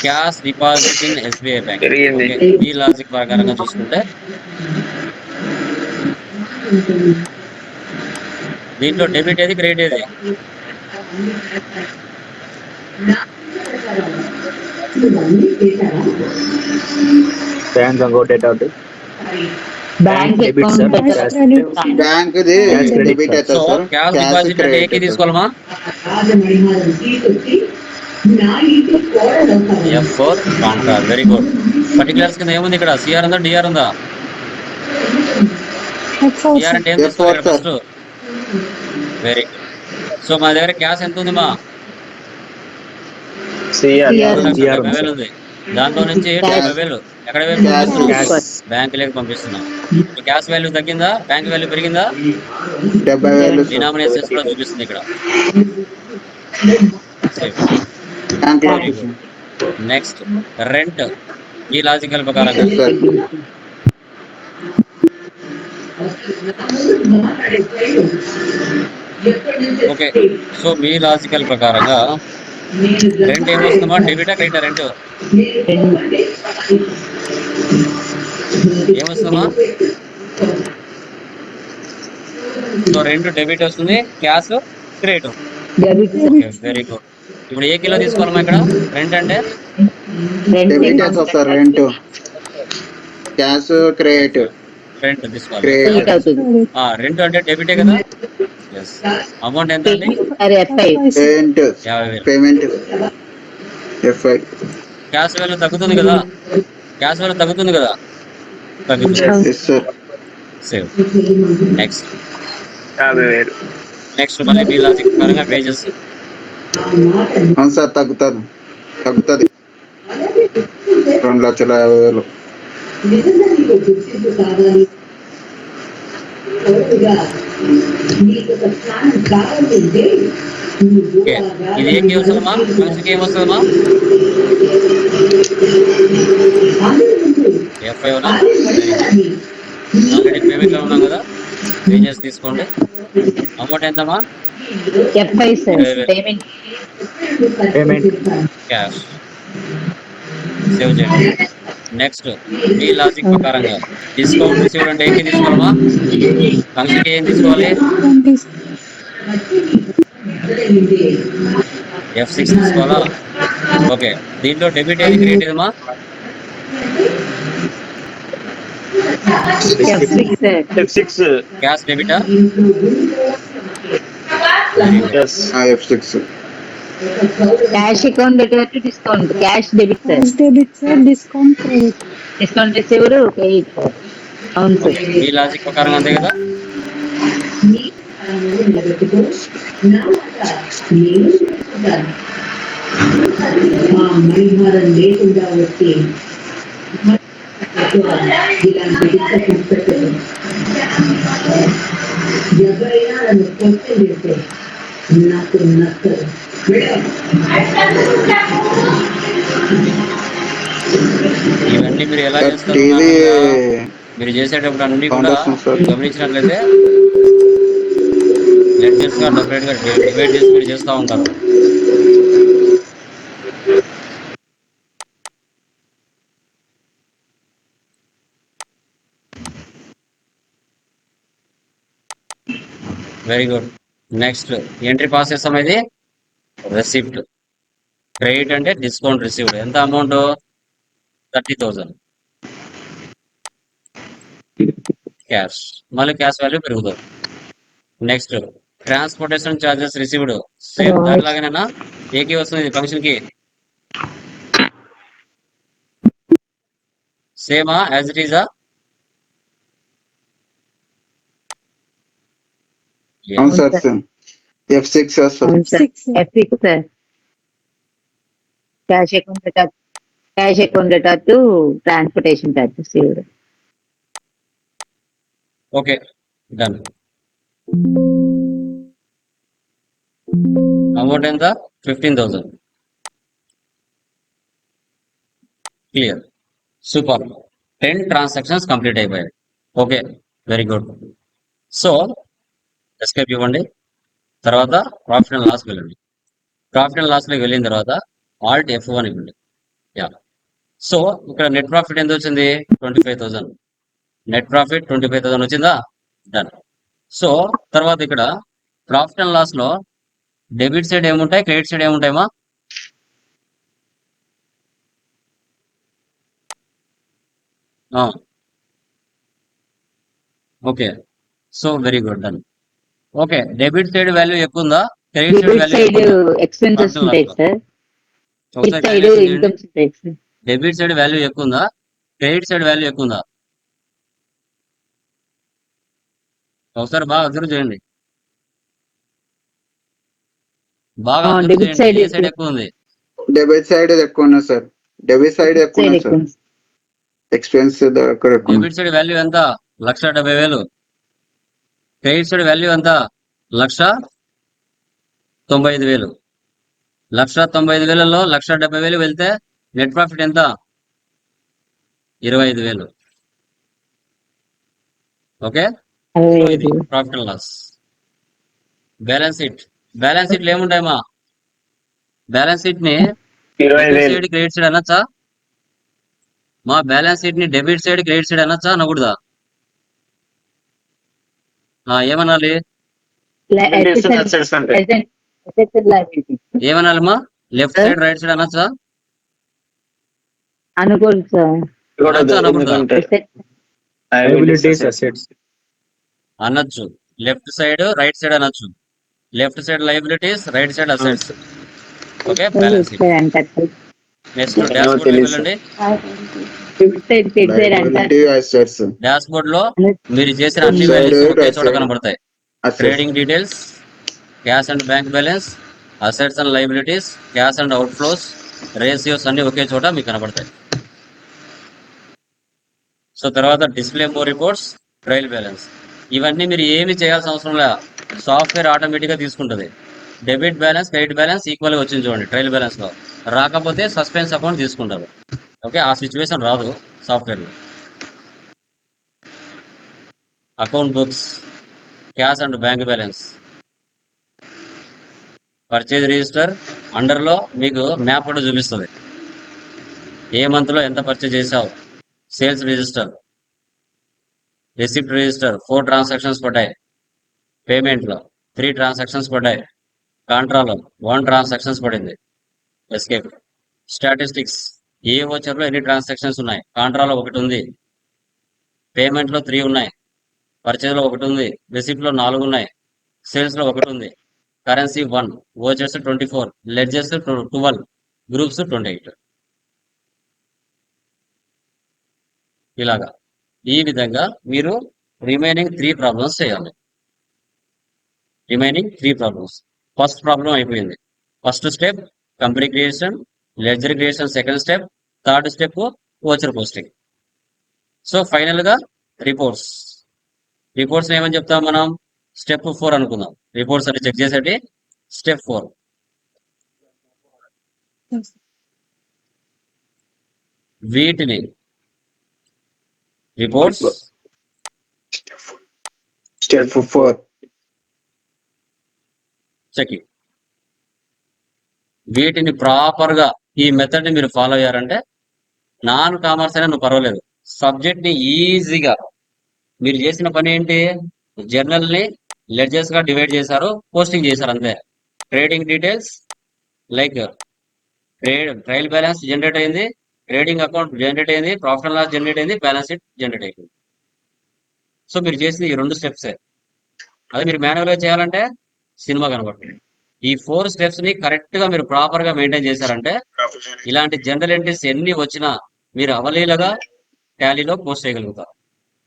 cash deposit in SBI bank. పెరిగింది. ఈ లాజిక్ ప్రకారంగా చూసుకుంటే దీంట్లో డెబిట్ ఏది క్రెడిట్ ఏది? Bank account data out. Bank debit sir. Account bank ది డెబిట్ సో అవుతుంది సార్. క్యాష్ క్యాష్ డిపాజిట్ అంటే ఏకి క్రెడిట్. తీసుకోవాలమ్మా? F4 contra. Very good. Particulars కింద ఏముంది ఇక్కడ? సిఆర్ ఉందా, డిఆర్ ఉందా? F4 సిఆర్ అంటే ఏం F4 తీసుకోవాలి first? Sir. Very good. So మా దగ్గర క్యాష్ ఎంత ఉంది మా? CR 70,000 ఉంది. దాంట్లో నుంచి 70,000 ఎక్కడ Cash. బ్యాంక్ లేక పంపిస్తున్నాం. క్యాష్ వాల్యూ తగ్గిందా, బ్యాంక్ వాల్యూ పెరిగిందా? 70,000 సార్. డినామినేషన్స్ కూడా చూపిస్తుంది ఇక్కడ. బ్యాంక్ లో వెరీ గుడ్. Next, rent. ఈ లాజికల్ ప్రకారంగా సార్. ఓకే, సో మీ లాజికల్ ప్రకారంగా రెంట్ ఏమొస్తుందమ్మా? డెబిటా క్రెడిటా? రెంట్ ఏమొస్తుందమ్మా? సో రెంట్ డెబిట్ వస్తుంది, cash credit. Okay, very good. ఇప్పుడు ఏ కిలో తీసుకోవాలమ్మా ఇక్కడ? రెంట్ అంటే డెబిట్ అవుతుంది sir. Rent cash credit. Rent తీసుకోవాలి. క్రెడిట్ అవుతుంది. రెంట్ అంటే డెబిటే కదా. ఎస్. అమౌంట్ ఎంత అండి? అరే F5 payment 50,000. Payment F5. Cash value తగ్గుతుంది కదా. క్యాష్ వాల్యూ తగ్గుతుంది కదా. తగ్గుతుంది. Yes sir. Save. Next 50,000 next మళ్ళీ మీ లాజిక్ ప్రకారంగా పేజెస్. అవును సార్, తగ్గుతుంది. 2,50,000. ఓకే, ఇది ఏం వస్తుందమ్మా? మనిషికి ఏం వస్తుందమ్మా? F5 ఆల్రెడీ పేమెంట్ లో ఉన్నాం కదా. పేజెస్ తీసుకోండి. అమౌంట్ ఎంతమ్మా? F5 sir payment payment cash. Save చేయండి. నెక్స్ట్, మీ లాజిక్ ప్రకారంగా డిస్కౌంట్ రిసీవ్డ్ అంటే ఏం తీసుకోవాలమ్మా? ఫంక్షన్కి ఏం తీసుకోవాలి? 20 F6 తీసుకోవాలా? ఓకే, దీంట్లో డెబిట్ ఏది క్రెడిట్ ఏదమ్మా? F6 క్యాష్ డెబిటా? yes F6. Cash account debit discount cash debit sir cash debit sir discount credit discount receiver credit అవును సార్ మీ లాజిక్ ప్రకారం అంతే కదా. ఇవన్నీ మీరు ఎలా చేస్తారు? టీవీ మీరు చేసేటప్పుడు అన్ని కూడా Foundation, sir. గమనించినట్లయితే లెడ్జర్స్ గా సెపరేట్ గా డివైడ్ చేసి మీరు చేస్తూ ఉంటారు. Very good. Next entry pass చేస్తాం. ఇది రెసిప్ట్. క్రెడిట్ అంటే డిస్కౌంట్ రిసీవ్డ్. ఎంత అమౌంట్? 30,000 క్యాష్. మళ్ళీ క్యాష్ వాల్యూ పెరుగుతుంది. Next transportation charges received. Same దానిలాగానేనా? ఏకి వస్తుంది ఫంక్షన్ కి? సేమా యాజ్ ఇట్ ఈజా? అవును సార్ F6 సార్. అవును sir. 6 sir. F6 sir. Cash account data to transportation charges. Okay, done. Amount ఎంత? 15,000. Clear, super. 10 ట్రాన్సాక్షన్స్ కంప్లీట్ అయిపోయాయి. Okay, very good. So escape ఇవ్వండి. తర్వాత ప్రాఫిట్ అండ్ లాస్కి వెళ్ళండి. ప్రాఫిట్ అండ్ లాస్లోకి వెళ్ళిన తర్వాత ఆల్ట్ F1 ఇవ్వండి. యా. సో ఇక్కడ నెట్ ప్రాఫిట్ ఎంత వచ్చింది? 25,000. నెట్ ప్రాఫిట్ 25,000 వచ్చిందా? డన్. సో తర్వాత ఇక్కడ ప్రాఫిట్ అండ్ లాస్ లో డెబిట్ సైడ్ ఏముంటాయి, క్రెడిట్ సైడ్ ఏముంటాయమ్మా? Okay, so very good, done. Okay, debit side value ఎక్కువ ఉందా, credit side debit value side ఎక్కువ ఉందా? ఎక్స్పెన్సెస్ ఉంటాయి సార్. క్రెడిట్ సైడ్ ఇన్కమ్స్ ఉంటాయి సార్. డెబిట్ సైడ్ వాల్యూ ఎక్కువ ఉందా, క్రెడిట్ సైడ్ వాల్యూ ఎక్కువ ఉందా? ఒకసారి బాగా అబ్జర్వ్ చేయండి. బాగా అబ్జర్వ్ డెబిట్ చేయండి. సైడ్ ఏ సైడ్ ఎక్కువ ఉంది? డెబిట్ సైడ్ ఎక్కువ ఉన్నా సార్. డెబిట్ సైడ్ ఎక్కువ ఉన్నా సార్. ఎక్స్పెన్స్ దగ్గర ఎక్కువ ఉంది. డెబిట్ సైడ్ వాల్యూ ఎంత? 1,70,000. క్రెడిట్ సైడ్ వాల్యూ ఎంత? 1,95,000. 1,95,000లో 1,70,000 వెళ్తే నెట్ ప్రాఫిట్ ఎంత? 25,000. ఓకే, సో ఇది profit and loss. Balance sheet. Balance షీట్లు ఏముంటాయమ్మా? బ్యాలెన్స్ షీట్ ని 20,000. సైడ్ క్రెడిట్ సైడ్ అనొచ్చా? మా బ్యాలెన్స్ షీట్ ని డెబిట్ సైడ్ క్రెడిట్ సైడ్ అనొచ్చా, అనకూడదా? ఏమనాలి? Assets అంటే ఏమనాలమ్మా? లెఫ్ట్ సైడ్ రైట్ సైడ్ అనొచ్చా? అనుకోండి సార్. అనొచ్చా, అనకూడదా? Liabilities, assets. అనొచ్చు. లెఫ్ట్ సైడ్ రైట్ సైడ్ అనొచ్చు. Left side liabilities, right side assets. Okay, balance sheet. Next dashboard లోకి వెళ్ళండి. Liability assets. డాష్ బోర్డ్ లో మీరు చేసిన అన్ని Left వాల్యూస్ side, ఒకే right చోట side. కనబడతాయి. Assets. Trading details, cash and bank balance, assets and liabilities, cash and out flows, ratios అన్ని ఒకే చోట మీకు కనబడతాయి. సో తర్వాత display more reports, trial balance. ఇవన్నీ మీరు ఏమి చేయాల్సిన అవసరం లేదు, సాఫ్ట్వేర్ ఆటోమేటిక్ గా తీసుకుంటుంది. Debit balance, credit balance equal గా వచ్చింది చూడండి ట్రయల్ బ్యాలెన్స్ లో. రాకపోతే సస్పెన్స్ అకౌంట్ తీసుకుంటారు. ఓకే, ఆ సిచ్యువేషన్ రాదు సాఫ్ట్వేర్ లో. Account books, cash and bank balance, purchase register under లో మీకు మ్యాప్ కూడా చూపిస్తుంది. ఏ మంత్ లో ఎంత పర్చేజ్ చేసావు. Sales register, receipt register 4 transactions పడ్డాయి. పేమెంట్ లో 3 ట్రాన్సాక్షన్స్ పడ్డాయి. కాంట్రాలో 1 ట్రాన్సాక్షన్స్ పడింది. ఎస్కేప్. స్టాటిస్టిక్స్, ఏ వోచర్ లో ఎన్ని ట్రాన్సాక్షన్స్ ఉన్నాయి. కాంట్రాలో 1 ఉంది. పేమెంట్ లో 3 ఉన్నాయి. పర్చేజ్ లో 1 ఉంది. రిసిప్ట్ లో 4 ఉన్నాయి. సేల్స్ లో 1 ఉంది. Currency 1, vouchers 24, ledgers 12, groups 28. ఇలాగా ఈ విధంగా మీరు రిమైనింగ్ 3 ప్రాబ్లమ్స్ చేయాలి. Remaining 3 problems. ఫస్ట్ ప్రాబ్లం అయిపోయింది. First step company creation, ledger creation second step, third step voucher posting. So final గా రిపోర్ట్స్. రిపోర్ట్స్ ఏమని చెప్తాం మనం? స్టెప్ 4 అనుకుందాం. రిపోర్ట్స్ అని చెక్ చేసేటి స్టెప్ 4. వీటిని రిపోర్ట్స్ Step 4. చెకింగ్. వీటిని ప్రాపర్ గా ఈ మెథడ్ ని మీరు ఫాలో అయ్యారంటే నాన్ కామర్స్ అయినా నువ్వు పర్వాలేదు, సబ్జెక్ట్ ని ఈజీగా మీరు చేసిన పని ఏంటి, జర్నల్ ని లెడ్జెస్ గా డివైడ్ చేశారు, పోస్టింగ్ చేశారు అంతే. Trading details like trial balance generate అయింది, ట్రేడింగ్ అకౌంట్ జనరేట్ అయింది, ప్రాఫిట్ అండ్ లాస్ జనరేట్ అయింది, బ్యాలెన్స్ షీట్ జనరేట్ అయింది. సో మీరు చేసింది ఈ 2 స్టెప్సే. అదే మీరు మాన్యువల్ గా చేయాలంటే సినిమా కనబడుతుంది. ఈ 4 స్టెప్స్ ని కరెక్ట్ గా మీరు ప్రాపర్ గా మెయింటైన్ చేశారంటే ఇలాంటి జనరల్ ఎంట్రీస్ ఎన్ని వచ్చినా మీరు అవలీలగా టాలీలో పోస్ట్ చేయగలుగుతారు,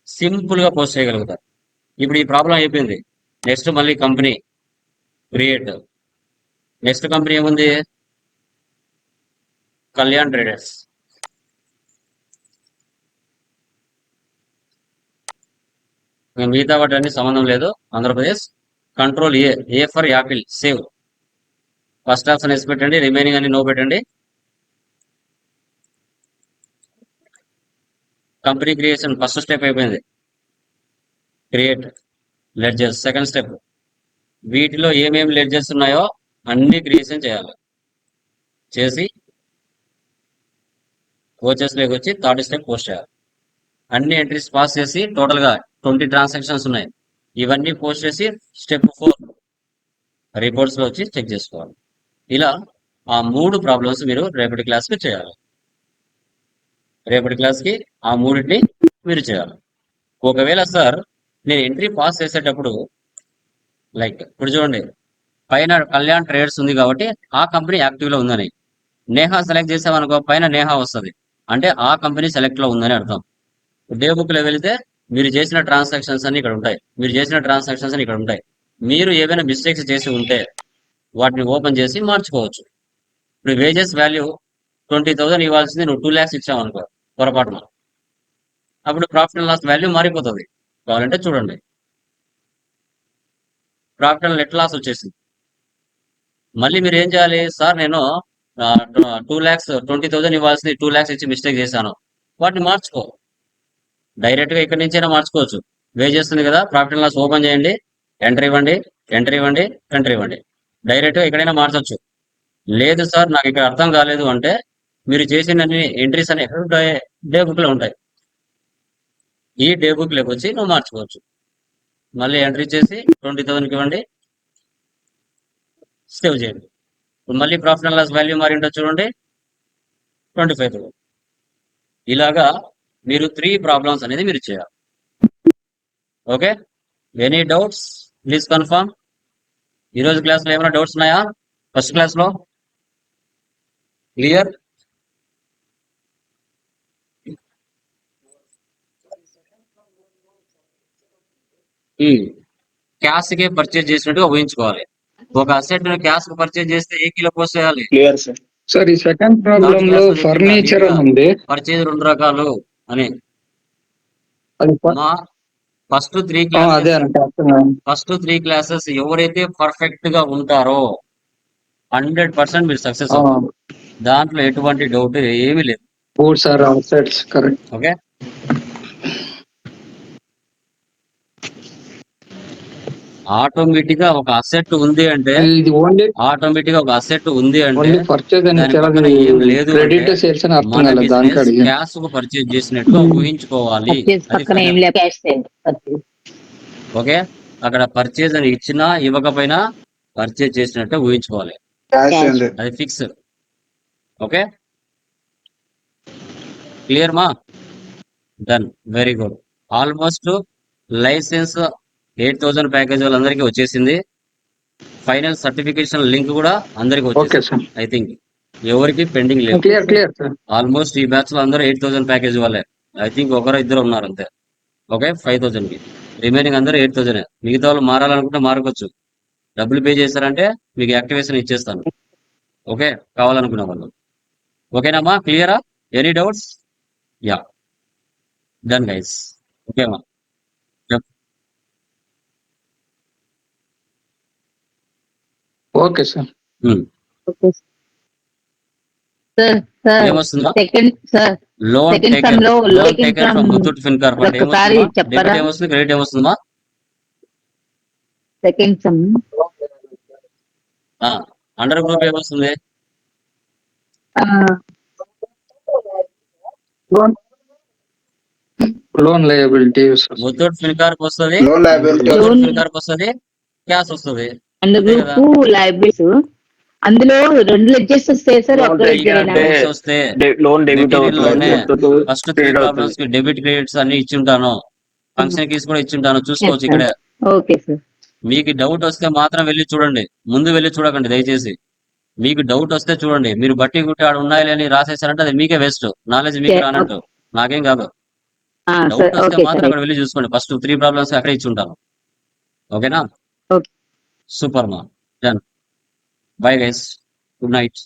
సింపుల్ గా పోస్ట్ చేయగలుగుతారు. ఇప్పుడు ఈ ప్రాబ్లం అయిపోయింది. నెక్స్ట్ మళ్ళీ కంపెనీ క్రియేట్. నెక్స్ట్ కంపెనీ ఏముంది, కళ్యాణ్ ట్రేడర్స్. మిగతా వాటి సంబంధం లేదు. Andhra Pradesh. Control A for Apple, save. First option yes పెట్టండి, రిమైనింగ్ అని నో పెట్టండి. కంపెనీ క్రియేషన్ ఫస్ట్ స్టెప్ అయిపోయింది. Create ledgers second step. వీటిలో ఏమేమి లెడ్జర్స్ ఉన్నాయో అన్ని క్రియేషన్ చేయాలి. చేసి కోచెస్ లోకి వచ్చి థర్డ్ స్టెప్ పోస్ట్ చేయాలి. అన్ని ఎంట్రీస్ పాస్ చేసి టోటల్ గా 20 ట్రాన్సాక్షన్స్ ఉన్నాయి. ఇవన్నీ పోస్ట్ చేసి స్టెప్ 4 రిపోర్ట్స్ లో వచ్చి చెక్ చేసుకోవాలి. ఇలా ఆ 3 ప్రాబ్లమ్స్ మీరు రేపటి క్లాస్ కి చేయాలి. రేపటి క్లాస్ కి ఆ 3టిని మీరు చేయాలి. ఒకవేళ సార్ నేను ఎంట్రీ పాస్ చేసేటప్పుడు లైక్ ఇప్పుడు చూడండి, పైన కళ్యాణ్ ట్రేడర్స్ ఉంది కాబట్టి ఆ కంపెనీ యాక్టివ్ లో ఉందని, నేహా సెలెక్ట్ చేసామనుకో పైన నేహా వస్తుంది, అంటే ఆ కంపెనీ సెలెక్ట్ లో ఉందని అర్థం. డే బుక్ లో వెళితే మీరు చేసిన ట్రాన్సాక్షన్స్ అన్ని ఇక్కడ ఉంటాయి, మీరు చేసిన ట్రాన్సాక్షన్స్ అని ఇక్కడ ఉంటాయి. మీరు ఏవైనా మిస్టేక్స్ చేసి ఉంటే వాటిని ఓపెన్ చేసి మార్చుకోవచ్చు. ఇప్పుడు వేజెస్ వాల్యూ 20,000 ఇవ్వాల్సింది నువ్వు 2 lakhs ఇచ్చావు అనుకో పొరపాటున, అప్పుడు ప్రాఫిట్ అండ్ లాస్ వాల్యూ మారిపోతుంది. కావాలంటే చూడండి, ప్రాఫిట్ అండ్ నెట్ లాస్ వచ్చేసింది. మళ్ళీ మీరు ఏం చేయాలి, సార్ నేను 20,000 ఇవ్వాల్సింది 2 lakhs ఇచ్చి మిస్టేక్ చేశాను, వాటిని మార్చుకో. డైరెక్ట్ గా ఇక్కడి నుంచైనా మార్చుకోవచ్చు. వేజెస్ ఉంది కదా, ప్రాఫిట్ అండ్ లాస్ ఓపెన్ చేయండి, ఎంటర్ ఇవ్వండి, ఎంటర్ ఇవ్వండి, ఎంటర్ ఇవ్వండి. డైరెక్ట్ గా ఎక్కడైనా మార్చొచ్చు. లేదు సార్ నాకు ఇక్కడ అర్థం కాలేదు అంటే మీరు చేసిన ఎంట్రీస్ అని ఎక్కడ ఉంటాయి, డే బుక్ లో ఉంటాయి. ఈ డే బుక్ లోకి వచ్చి నువ్వు మార్చుకోవచ్చు. మళ్ళీ ఎంట్రీ చేసి 20,000 ఇవ్వండి, సేవ్ చేయండి. ఇప్పుడు మళ్ళీ ప్రాఫిట్ అండ్ లాస్ వాల్యూ మారి ఉంటుంది చూడండి, 25,000. ఇలాగా మీరు 3 ప్రాబ్లమ్స్ అనేది మీరు చేయాలి. Okay, any doubts please confirm. ఈరోజు క్లాస్లో ఏమైనా డౌట్స్ ఉన్నాయా? ఫస్ట్ క్లాస్లో క్లియర్? క్యాష్ కి పర్చేజ్ చేసినట్టుగా ఊహించుకోవాలి. ఒక అసెట్ క్యాష్ కు పర్చేజ్ చేస్తే ఏ కిలో పోస్ట్ చేయాలి? Clear sir. సార్ ఈ సెకండ్ ప్రాబ్లం లో ఫర్నిచర్ అని ఉంది, పర్చేజ్ 2 రకాలు అని. అది ఫస్ట్ 3 అదే క్లాసెస్, ఫస్ట్ 3 క్లాసెస్ ఎవరైతే పర్ఫెక్ట్ గా ఉంటారో 100% మీరు సక్సెస్ అవుతారు. దాంట్లో ఎటువంటి డౌట్ ఏమీ లేదు. Sir assets correct. Okay, automatic గా ఒక అసెట్ ఉంది అంటే, ఇది ఓన్లీ ఆటోమేటిక్ గా ఒక అసెట్ ఉంది అంటే పర్చేజ్ అని దాని పక్కన ఏం లేదు క్రెడిట్ అంటే సేల్స్ అని అర్థం మన కాలేదు. దానికి బిజినెస్ అడిగాను. క్యాష్ కు పర్చేజ్ చేసినట్టుగా ఊహించుకోవాలి. పర్చేజ్ అది పక్కన ఏం లేదు, క్యాష్ సేల్ పర్చేజ్. ఓకే, అక్కడ పర్చేజ్ అని ఇచ్చినా ఇవ్వకపోయినా పర్చేజ్ చేసినట్టే ఊహించుకోవాలి. అది ఫిక్స్. ఓకే, క్లియర్ మా? Done, very good. Almost license 8,000 package వాళ్ళందరికీ వచ్చేసింది. ఫైనల్ సర్టిఫికేషన్ లింక్ కూడా అందరికి ఓకే వచ్చేసింది. సార్, ఐ థింక్ ఎవరికి పెండింగ్ లేదు. Clear clear sir. ఆల్మోస్ట్ ఈ బ్యాచ్ లో అందరూ 8,000 ప్యాకేజ్ వాళ్ళే. ఐ థింక్ ఒకరు ఇద్దరు ఉన్నారు అంతే. ఓకే, 5,000 కి రిమైనింగ్ అందరూ 8,000. మిగతా వాళ్ళు మారాలనుకుంటే మారకొచ్చు. డబ్బులు పే చేశారంటే మీకు యాక్టివేషన్ ఇచ్చేస్తాను. ఓకే, కావాలనుకున్న వాళ్ళు. ఓకేనామా? క్లియరా? Any doubts? Yeah, done guys. ఓకేమా? Okay sir. సార్ సార్ ఏమొస్తుందా? Second sir loan second taker, sum లో loan taker from Muthoot Fincorp అంటే ఒకసారి ఏమొస్తుందా? చెప్పరా? డెబిట్ ఏమొస్తుంది, క్రెడిట్ ఏమొస్తుందా? సెకండ్ సమ్ అండర్ గ్రూప్ ఏమొస్తుంది? లోన్ లయబిలిటీ ముత్తూట్ ఫిన్కార్ప్ వస్తుంది, లోన్ లయబిలిటీ ముత్తూట్ ఫిన్కార్ప్ వస్తుంది, క్యాష్ వస్తుంది. అండర్ గ్రూప్ లైబిలిటీస్ అందులో 2 లెడ్జెస్ వస్తాయి సార్, ఒక లెడ్జర్ Debits వస్తే లోన్ డెబిట్ మెటీరియల్ లోనే అవుతుంది, ఫస్ట్ 3 ప్రాబ్లమ్స్ కి డెబిట్ క్రెడిట్స్ అన్ని ఇచ్చింటాను, ఫంక్షన్ కీస్ కూడా ఇచ్చింటాను, చూసుకోవచ్చు ఇక్కడ. Okay sir. మీకు డౌట్ వస్తే మాత్రం వెళ్ళి చూడండి, ముందు వెళ్ళి చూడకండి దయచేసి. మీకు డౌట్ వస్తే చూడండి, మీరు బట్టి గుట్టి ఆడ ఉన్నాయి అని రాసేసారంటే అది మీకే వేస్ట్, నాలెడ్జ్ మీకు రానట్టు, నాకేం కాదు. డౌట్ వస్తే మాత్రం అక్కడ వెళ్ళి చూసుకోండి, ఫస్ట్ 3 ప్రాబ్లమ్స్ అక్కడే ఇచ్చి ఉంటాను. ఓకేనా? ఓకే. సూపర్ మా. Done. Bye guys, good night.